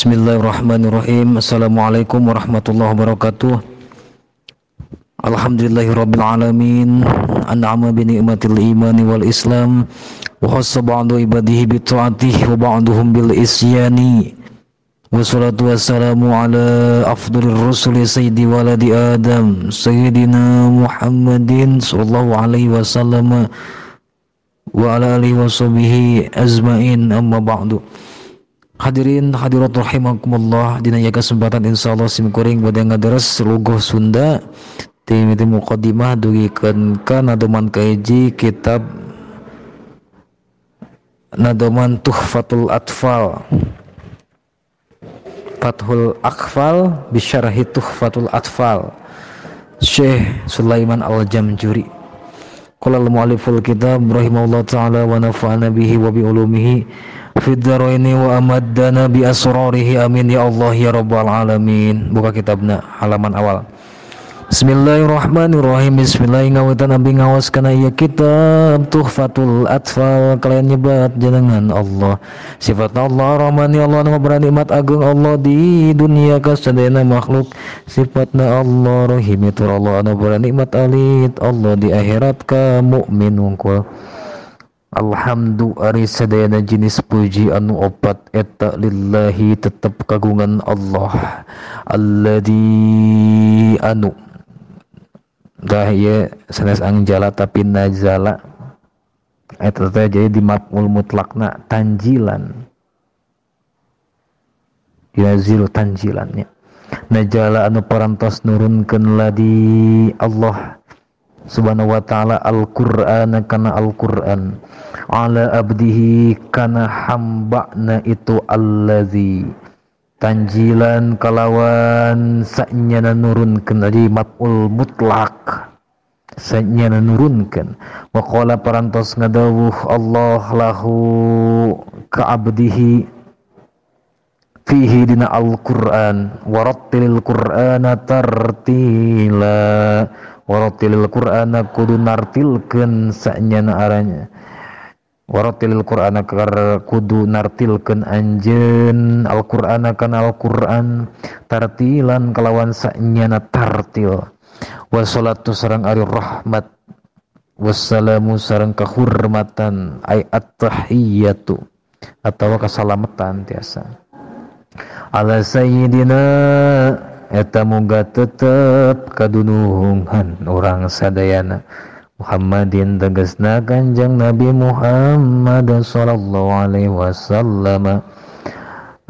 Bismillahirrahmanirrahim. Assalamualaikum warahmatullahi wabarakatuh. Alhamdulillahirabbil alamin. An'ama bi ni'matil imani wal islam wa khassa ba'du ibadihi bi ta'atihi wa ba'duhum bil isyani. Wassalatu wassalamu ala afdalir rusuli sayyidi waladi Adam sayyidina Muhammadin sallallahu alaihi wasallam wa ala alihi washabihi azmain, amma ba'du. Hadirin hadirat rahimakumullah, dina ya kesempatan insyaallah sim kuring bade ngadares lugoh Sunda ti muqaddimah dugikeun ka nadoman kaiji kitab nadoman Tuhfatul Atfal, Fathul Aqfal bisyarhi Tuhfatul Atfal, Syekh Sulaiman Al-Jamjuri. Qala al-mu'alliful kitab rahimahullah ta'ala wa nafa'ana bihi wa bi ulumihi fid dharaini wa amaddana bi asrarihi, amin ya Allah ya rabbal alamin. Buka kitabna halaman awal. Bismillahirrahmanirrahim. Bismillahirrahmanirrahim. Nabi ngawas kana ieu kitab Tuhfatul Atfal, kalian nyebat jenengan Allah, sifat Allah Rahman ya Allah, nu bernikmat agung Allah di dunia ka sadayana makhluk, sifatna Allah Rahim itu Allah anu bernikmat alit Allah di akhirat ka mukmin wungkul. Alhamdu ari sadayana jenis puji anu opat eta lillahi tetep kagungan Allah, alladzi anu dah ye sanes angjala tapi najala eta teh jadi di maf'ul mutlakna tanjilan, yazil tanjilannya najala anu parantos nurunkeun ladi Allah subhanahu wa ta'ala al-Qur'an kana Al-Qur'an ala abdihi kana hambana itu allazi tanjilan kalawan sanyana nurunkeun di maf'ul mutlak sanyana nurunkeun. Wa qala parantos ngadawuh Allah lahu ka abdihi fihi dina Al-Qur'an warattilil Qur'ana tartila, warattilil Qur'ana kudu nartilkeun sanyana aranya, warattilil Qur'ana kudu nartilkeun anjeun Al-Qur'ana kana Al-Qur'an tartilan kalawan sanyana tartil. Wassalatu sareng ari rahmat, wassalamu sareng kahurmatan ay at-tahiyyatu atawa kasalamatan tiasa ala sayyidina eta muga tetep kadunuhungan urang sadayana Muhammadin tegasna Kanjeng Nabi Muhammad sallallahu alaihi wasallam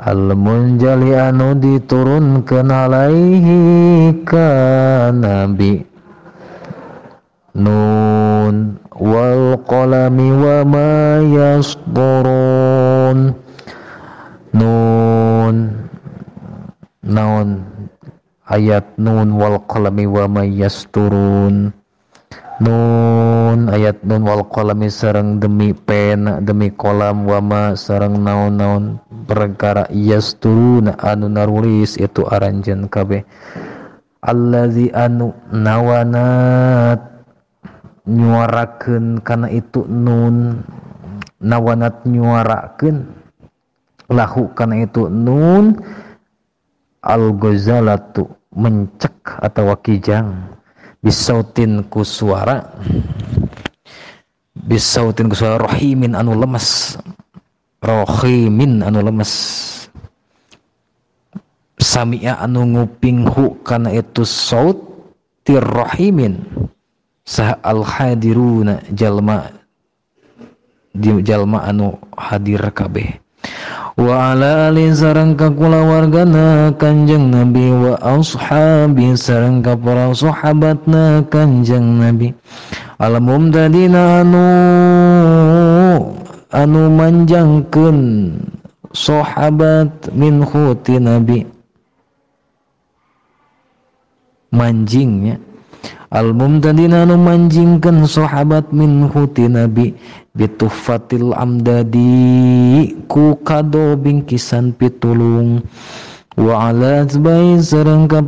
al-munjali anu diturunkeun alaihi ka Nabi nun wal qalami wa ma yasturun. Nun naon ayat nun wal qalami wa ma yasturun. Nun ayat nun wal qalami sareng demi pena demi kolam wa ma sareng naon-naon perkara yasturun anu narulis itu aranjeun kabeh. Allazi anu nawanat nyuarakeun kana itu nun, nawanat nyuarakeun lahu kana itu nun al-ghazalatu mencek atau kijang bisautin ku suara, bisautin ku suara rahimin anu lemes, rahimin anu lemes, sami'a anu ngupinghu kana itu saut tirrahimin sah al-hadiruna jalma di jalma anu hadir kabeh. Wa ala ali sareng ka kulawargana Kanjeng Nabi wa ashabi sareng ka para sahabatna Kanjeng Nabi al-mumtadina anu manjangkeun sahabat min khuti Nabi manjingnya al-mumtadina anu manjingkeun sahabat min khuti Nabi bitufatil amdadi ku kado bingkisan pitulung wa alat bayi sareng ka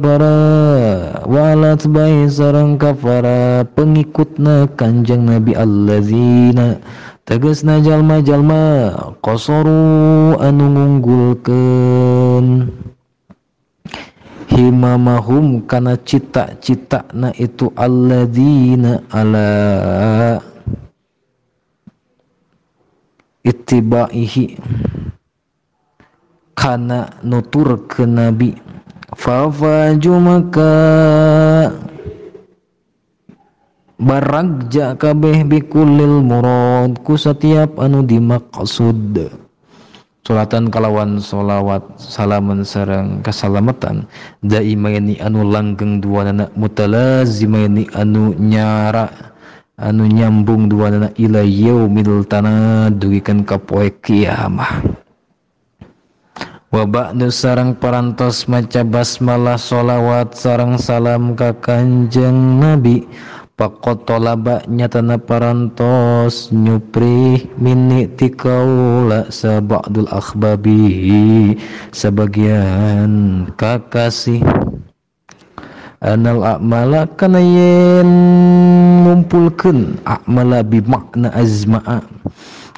para pengikutna Kanjeng Nabi allazina tegasna jalma-jalma qasaru anu ngunggulkeun himamahum kana cita-citana itu alladzina ala ittibaihi kana nutur ke nabi fafaju maka baragja kabeh bikulil murad ku setiap anu dimaksud salatan kalawan sholawat salaman sareng kasalamatan daimaini anu langgeng duanana mutalazimaini anu nyara anu nyambung duanana ila yaumil tanad dugikeun ka poe kiamah wa ba'du sareng parantos maca basmalah sholawat sareng salam ka Kanjeng Nabi paqotolaba nyatana parantos nyuprih minni tikaula sabadul akhbabi sebagian kakasih anal a'mala kana yen ngumpulkeun a'mala bi makna azma'a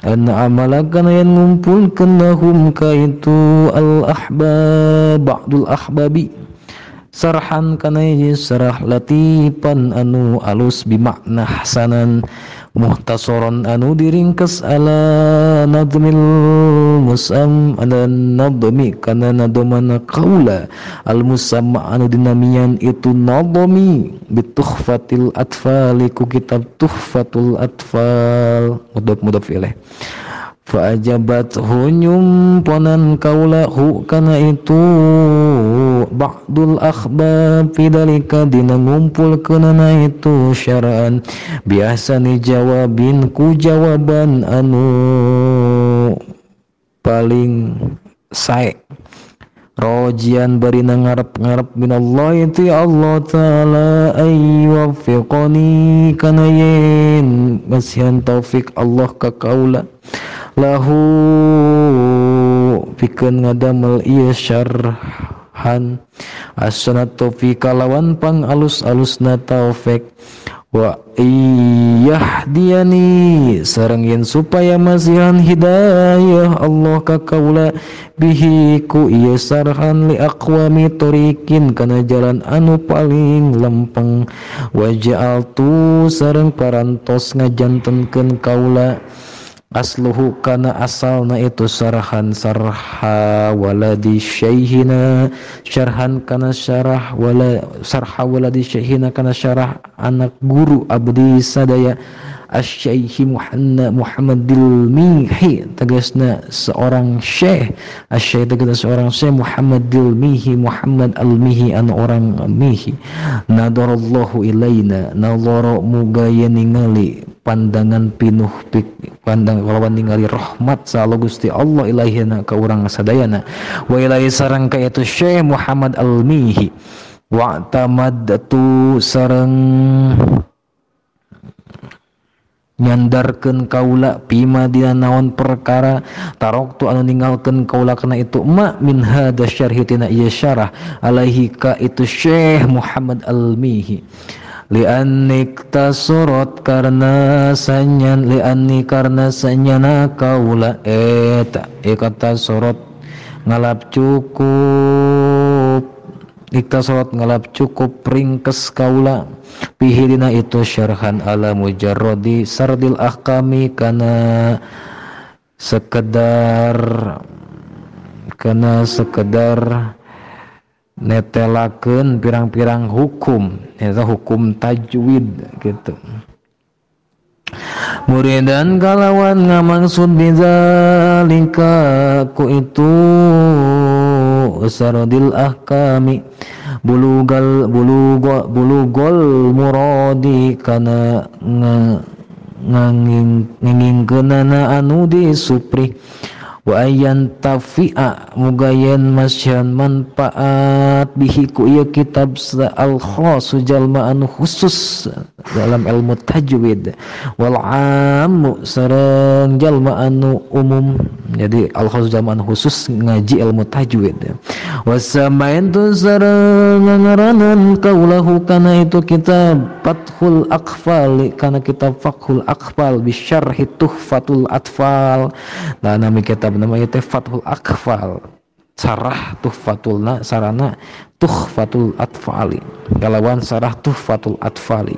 an amala kana yen ngumpulkeun lahum ka itu al ahbab ba'dul ahbabi sarhan kana sarah latifan anu alus bimakna hasanan muhtasaran anu diringkes ala nadmil musam ala nadmi kana nadomana qaula al musamma anu dinamian itu nadmi bituhfatil atfal ku kitab tuhfatul atfal mudaf ilaih fa ajabat hunyum ponan kaula hu kana itu ba'dul akhbab fidalika dina ngumpulkeunana itu syara'an biasa ni jawabin ku jawaban anu paling sae rojian barina ngarep-ngarep minallahi ti Allah taala ayyuwaffiqani kana yen masihan taufik Allah ka kaula lahu pikeun ngadamel ieu syarhan as-sanatu fi kalawan pang alus-alusna taufik wa iyahdiyani sareng yen supaya masihan hidayah Allah ka kaula bihi ku ieu sarhan li aqwami tariqin kana jalan anu paling lempeng wa ja'altu sareng parantos ngajantenkeun kaula asluhu kana asalna itu sarhan sarha waladi syaikhina syarhan kana syarah wala sarha waladi syaikhina kana syarah anak guru abdi sadaya asy-syaikh Muhammadil Mihi tegasna seorang syekh asy-syaikh tegasna seorang syekh Muhammadil Mihi Muhammad al-Mihi anu orang Mihi nadarallahu ilaina nadhara muga ningali pandangan pinuh pandang kalawan ningali rahmat sa Gusti Allah ilaihina ka urang sadayana wa ilaihi sareng ka itu Syekh Muhammad al-Mihi wa tamadtu sareng nyandarkeun kaula pima dina naon perkara taroktu anu ninggalkeun kaula kana itu ma min hada syarhi tina ieu syarah alaihi ka itu Syekh Muhammad al-Mihi li'annik tasurot karena sanyana kaula eta ikata sorot ngalap cukup iktasorot ngalap cukup ringkes kaula pihidina itu syarhan ala mujarrodi sardil ahkami kana sekedar netelakeun pirang-pirang hukum eta hukum tajwid gitu muridan kalawan ngamaksud bizalika ku itu saradil ahkami bulugol muradi kana ngingkeunana anu disupri wa ayyan tafi'a mugayen masyan manfaat bihi ku ieu kitab al khas jalma anu khusus dalam ilmu tajwid wal ammu sareng jalma anu umum. Jadi al khas jalma anu khusus ngaji ilmu tajwid. Wasamain tu sareng ngaranan kaulahu kana itu kitab Fathul Aqfal, kana kitab Fathul Aqfal bisyarhi Tuhfatul Atfal. Nah nama kitab namanya teh Fathul Aqfal, sarah Tuhfatulna sarana Tuhfatul Atfali, kalawan sarah Tuhfatul Atfali.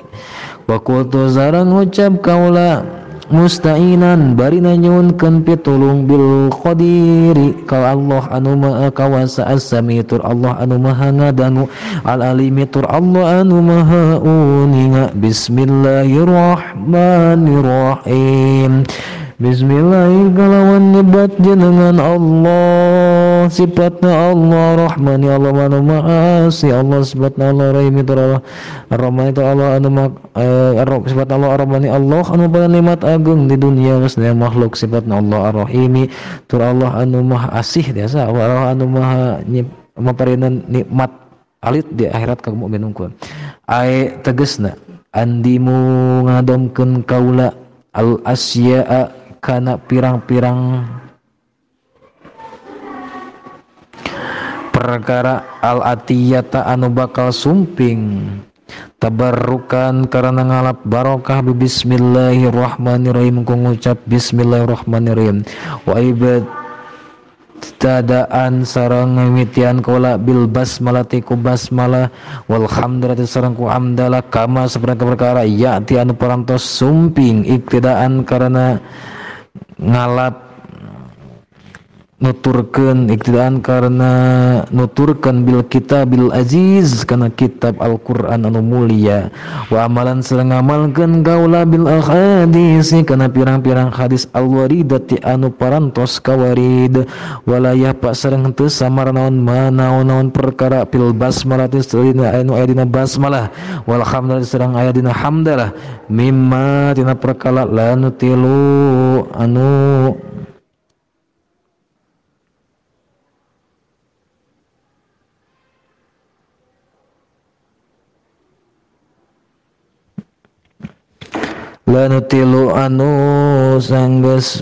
Wa qultu sareng ngucap kaula musta'inan bari nanyunkeun pitulung bil qadiri ka Allah anu maha kawasa as-samitur Allah anu maha ngadangu al alimitur Allah anu maha uninga. Bismillahirrahmanirrahim. Bismillahirrahmanirrahim kalawan nyebat jenengan Allah, sifatna Allah Rahmani Allah anu maha si Allah, sifatna Allah Rahim itu Allah Rahmani itu Allah anu sifat Allah Rahmani Allah anu pada nikmat agung di dunia geusna makhluk, sifatna Allah Ar-Rahimi tur Allah anu maha asih biasa Allah anu maha maparingan nikmat alit di akhirat ka mukmin unggul. Ai tegasna andimu ngadomkeun kaula al asya'a kana pirang-pirang perkara al atiyata anu bakal sumping tabarrukan karena ngalap barokah bismillahirrahmanirrahim ku ngucap bismillahirrahmanirrahim wa ibtadaan sareng mimitian kaula bil basmalati ku basmalah wal hamdalati sareng ku hamdalah kama saperti perkara ya'ti anu parantos sumping ibtidaan karena ngalap nuturkeun iktidaan karena nuturkeun bil kitabil aziz kana kitab Al-Qur'an anu mulia wa amalan sareng ngamalkeun kaula bil ahadits kana pirang-pirang hadis al-waridati anu parantos kawarid walayah pak sareng teu samar naon perkara fil basmalah sadina anu aya dina basmalah wal hamdalah sareng aya dina hamdalah mimma tina perkara la nutilu anu lanutilu anu sanggeus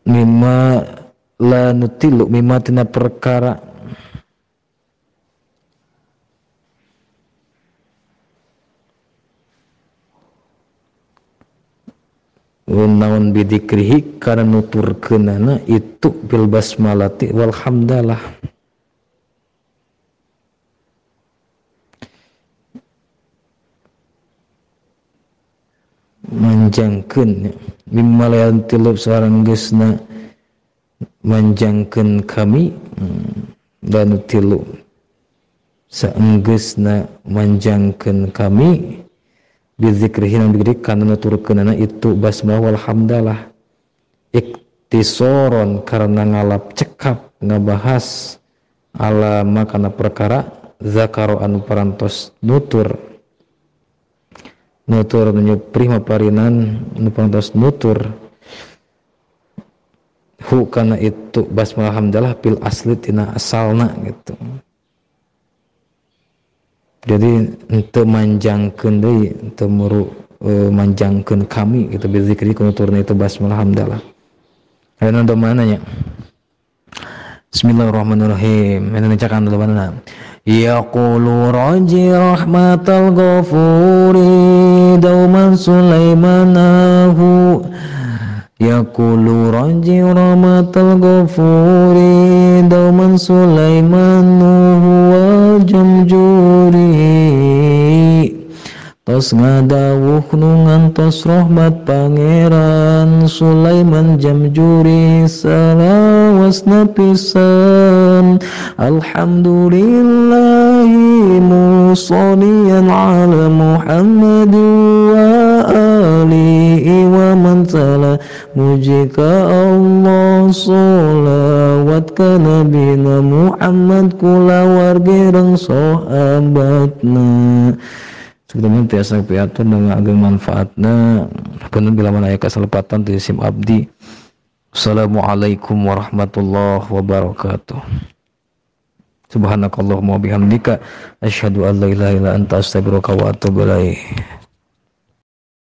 mimma lanutilu mimma tina perkara naon bidikrihi kana nuturkeunana itu bil basmalati wal hamdalah manjangkeun mimma layan tilub sareng geusna manjangkeun kami dan tilu saenggeusna manjangkeun kami bizikrihi nang dikrik kana nuturkeunana itu basmalah wal hamdalah iktisoron karena ngalap cekap ngabahas alama kana perkara zakaro anu parantos nutur menyupri maparinan anu parantos nutur hu kana itu basmalah hamdalah pil asli tina asalna gitu. Jadi henteu manjangkeun deui henteu muru manjangkeun kami gitu bizikri ku nuturna itu basmalah hamdalah. Aya nu mana nya? Bismillahirrahmanirrahim. Anu cakan dulu mana? Yaqulu raji rahmatal ghafuri dauman sulaimanahu yaqulu raji rahmatal ghafuri dauman sulaimanahu wa jamjuri tos ngadawuh nu ngantos rahmat pangeran Sulaiman Jamjuri salawasna pisan alhamdulillahi musalliyan ala Muhammad wa alihi wa man tala mujika Allah salawat ka nabina Muhammad kula wargereng sahabatna Sebenarnya tiasa piatun dengan ageng manfaatna penuh bila mana aya kasalepatan ti sim abdi. Assalamualaikum warahmatullahi wabarakatuh. Subhanakallahumma bihamdika asyhadu an la ilaha illa anta astaghfiruka wa atubu ilaik.